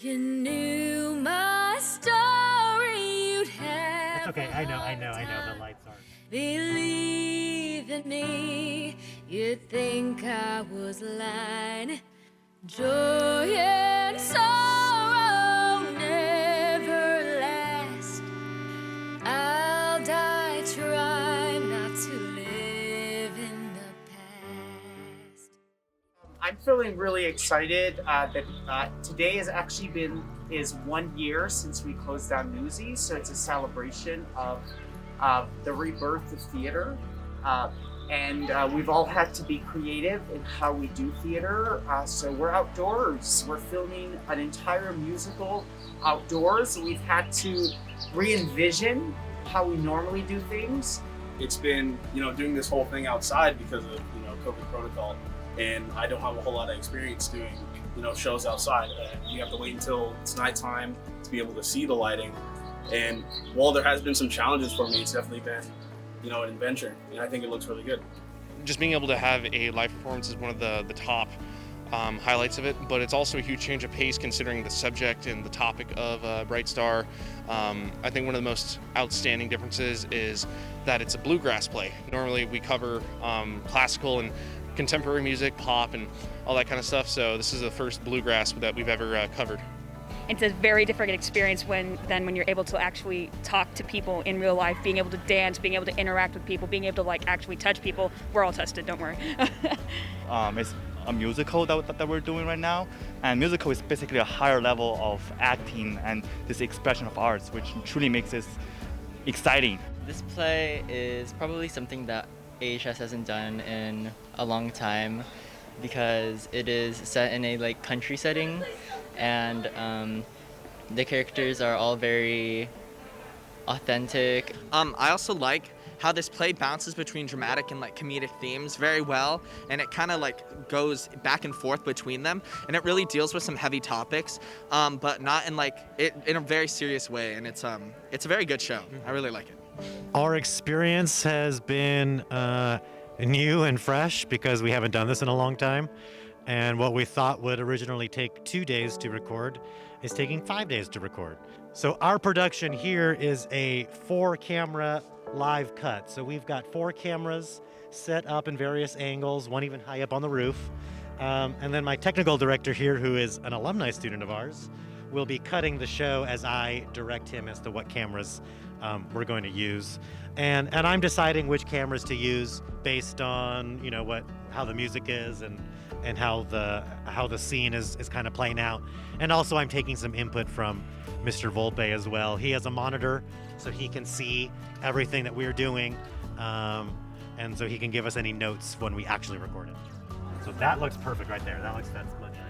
you knew my story, you'd have. It's okay. I know. The lights aren't. Believe in me, you'd think I was lying. Joy and sorrow never last. I'll die trying not to live in the past. I'm feeling really excited that today has actually is 1 year since we closed down Newsies, so it's a celebration of the rebirth of theater. And we've all had to be creative in how we do theater. So we're outdoors. We're filming an entire musical outdoors. We've had to re-envision how we normally do things. It's been, doing this whole thing outside because of, COVID protocol. And I don't have a whole lot of experience doing, shows outside. You have to wait until it's nighttime to be able to see the lighting. And while there has been some challenges for me, it's definitely been, an adventure. And I think it looks really good. Just being able to have a live performance is one of the top highlights of it, but it's also a huge change of pace considering the subject and the topic of Bright Star. I think one of the most outstanding differences is that it's a bluegrass play. Normally we cover classical and contemporary music, pop, and all that kind of stuff, so this is the first bluegrass that we've ever covered. It's a very different experience than when you're able to actually talk to people in real life, being able to dance, being able to interact with people, being able to actually touch people. We're all tested, don't worry. It's a musical that we're doing right now, and musical is basically a higher level of acting and this expression of arts, which truly makes this exciting. This play is probably something that AHS hasn't done in a long time because it is set in a country setting, and the characters are all very authentic. I also like how this play bounces between dramatic and comedic themes very well, and it kind of goes back and forth between them, and it really deals with some heavy topics, but not in in a very serious way, and it's a very good show. I really like it. Our experience has been new and fresh because we haven't done this in a long time. And what we thought would originally take 2 days to record is taking 5 days to record. So our production here is a 4-camera live cut. So we've got 4 cameras set up in various angles, one even high up on the roof. And then my technical director here, who is an alumni student of ours, will be cutting the show as I direct him as to what cameras we're going to use. And I'm deciding which cameras to use based on, how the music is and how the scene is kind of playing out. And also I'm taking some input from Mr. Volpe as well. He has a monitor so he can see everything that we're doing, and so he can give us any notes when we actually record it. So that looks perfect right there. That's much right there.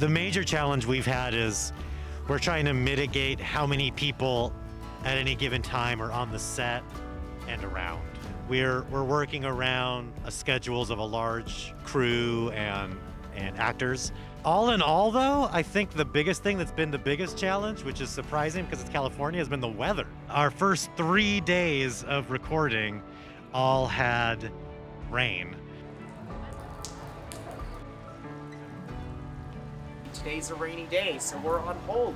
The major challenge we've had is we're trying to mitigate how many people at any given time are on the set and around. We're working around schedules of a large crew and actors. All in all, though, I think the biggest thing that's been the biggest challenge, which is surprising because it's California, has been the weather. Our first 3 days of recording all had rain. Today's a rainy day, so we're on hold.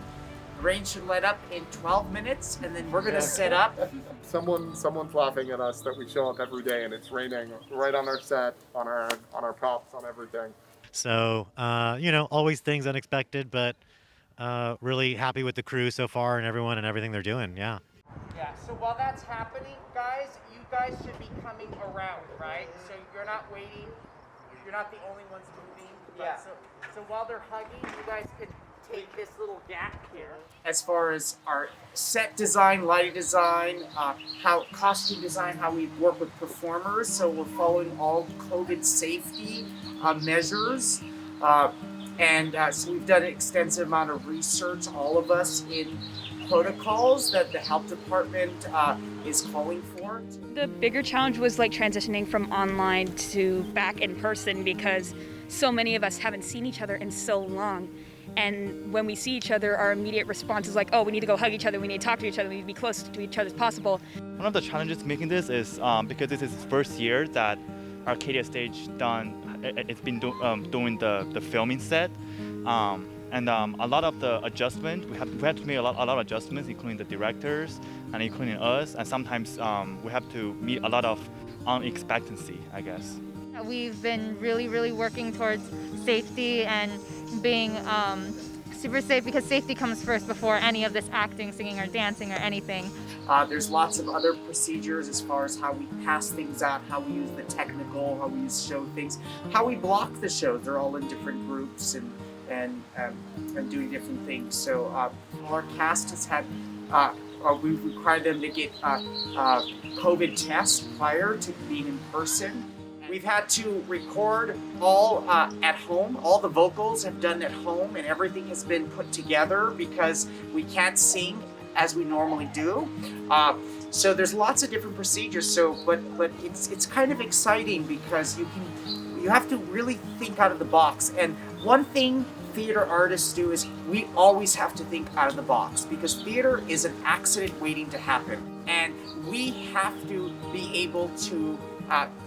The rain should let up in 12 minutes, and then we're gonna set up. Someone's laughing at us that we show up every day and it's raining right on our set, on our props, on everything. So, always things unexpected, but really happy with the crew so far and everyone and everything they're doing, yeah. Yeah, so while that's happening, you guys should be coming around, right? So you're not waiting, you're not the only ones moving. Yeah. So while they're hugging, you guys can take this little gap here. As far as our set design, lighting design, how costume design, how we work with performers, so we're following all COVID safety measures. So we've done an extensive amount of research, all of us, in protocols that the health department is calling for. The bigger challenge was transitioning from online to back in person because so many of us haven't seen each other in so long. And when we see each other, our immediate response is we need to go hug each other, we need to talk to each other, we need to be close to each other as possible. One of the challenges making this is because this is the first year that Arcadia Stage it's been doing the filming set. And a lot of the adjustment, we had to make a lot of adjustments, including the directors and including us. And sometimes we have to meet a lot of unexpectancy, I guess. We've been really working towards safety and being super safe, because safety comes first before any of this acting, singing, or dancing or anything. There's lots of other procedures as far as how we pass things out, how we use the technical, how we show things, how we block the shows. They're all in different groups and doing different things. So our cast has had, we've required them to get COVID tests prior to being in person. We've had to record all at home. All the vocals have done at home, and everything has been put together because we can't sing as we normally do. So there's lots of different procedures. So, but it's kind of exciting because you have to really think out of the box. And one thing theater artists do is we always have to think out of the box, because theater is an accident waiting to happen, and we have to be able to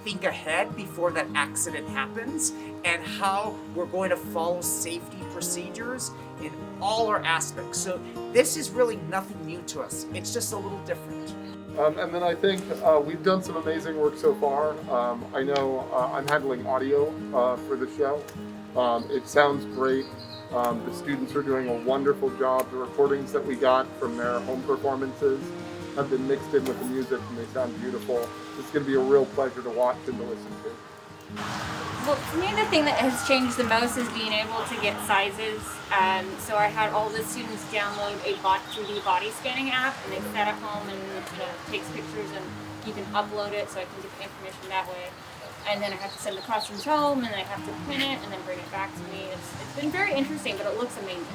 think ahead before that accident happens, and how we're going to follow safety procedures in all our aspects. So this is really nothing new to us. It's just a little different. And then I think we've done some amazing work so far. I know I'm handling audio for the show. It sounds great. The students are doing a wonderful job. The recordings that we got from their home performances have been mixed in with the music, and they sound beautiful. It's going to be a real pleasure to watch and to listen to. Well, for me, the thing that has changed the most is being able to get sizes. So I had all the students download a 3D body scanning app, and they set at home and takes pictures, and you can upload it, so I can get the information that way. And then I have to send the costumes home, and then I have to print it, and then bring it back to me. It's been very interesting, but it looks amazing.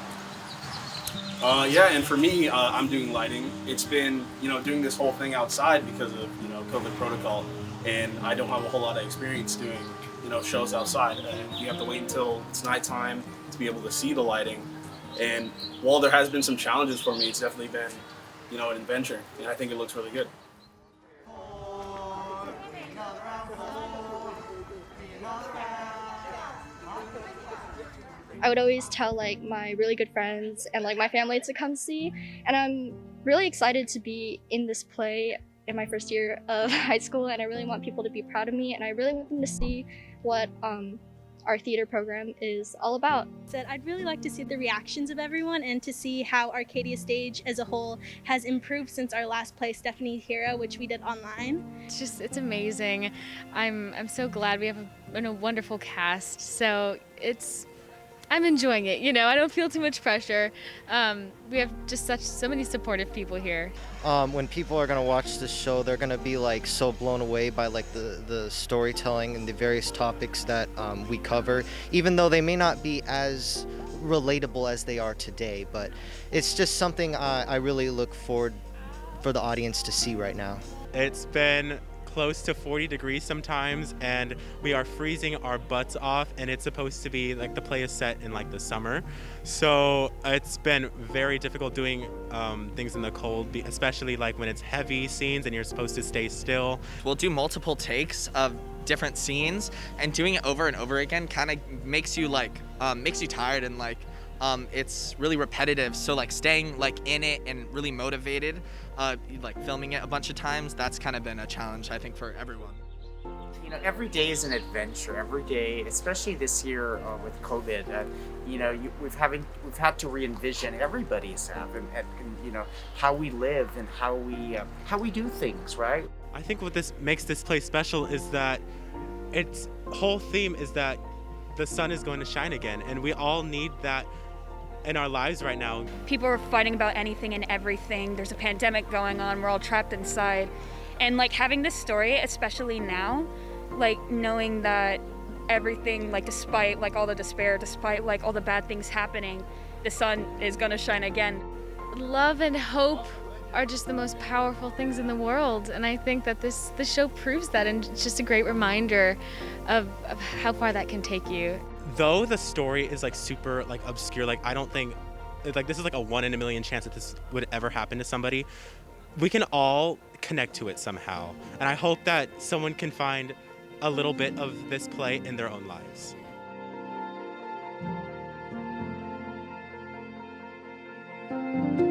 Yeah, and for me, I'm doing lighting. It's been, doing this whole thing outside because of, COVID protocol, and I don't have a whole lot of experience doing, shows outside, and you have to wait until it's nighttime to be able to see the lighting. And while there has been some challenges for me, it's definitely been, an adventure, and I think it looks really good. I would always tell my really good friends and my family to come see, and I'm really excited to be in this play in my first year of high school, and I really want people to be proud of me, and I really want them to see what our theater program is all about. I'd really like to see the reactions of everyone and to see how Arcadia Stage as a whole has improved since our last play, Stephanie Hero, which we did online. It's amazing. I'm so glad we have a wonderful cast. So I'm enjoying it, I don't feel too much pressure. We have just so many supportive people here. When people are gonna watch this show, they're gonna be so blown away by the storytelling and the various topics that we cover, even though they may not be as relatable as they are today. But it's just something I really look forward for the audience to see right now. It's been close to 40 degrees sometimes, and we are freezing our butts off, and it's supposed to be the play is set in the summer, so it's been very difficult doing things in the cold, especially when it's heavy scenes and you're supposed to stay still. We'll do multiple takes of different scenes, and doing it over and over again kind of makes you tired, and it's really repetitive, so staying in it and really motivated, filming it a bunch of times, that's kind of been a challenge, I think, for everyone. Every day is an adventure. Every day, especially this year with COVID, we've had to re-envision, everybody's have, and how we live and how we do things, right? I think what makes this play special is that its whole theme is that the sun is going to shine again, and we all need that in our lives right now. People are fighting about anything and everything. There's a pandemic going on. We're all trapped inside. And having this story, especially now, knowing that everything, despite all the despair, despite all the bad things happening, the sun is gonna shine again. Love and hope are just the most powerful things in the world, and I think that this show proves that, and it's just a great reminder of how far that can take you. Though the story is super obscure, I don't think this is a 1 in a million chance that this would ever happen to somebody, we can all connect to it somehow, and I hope that someone can find a little bit of this play in their own lives. you.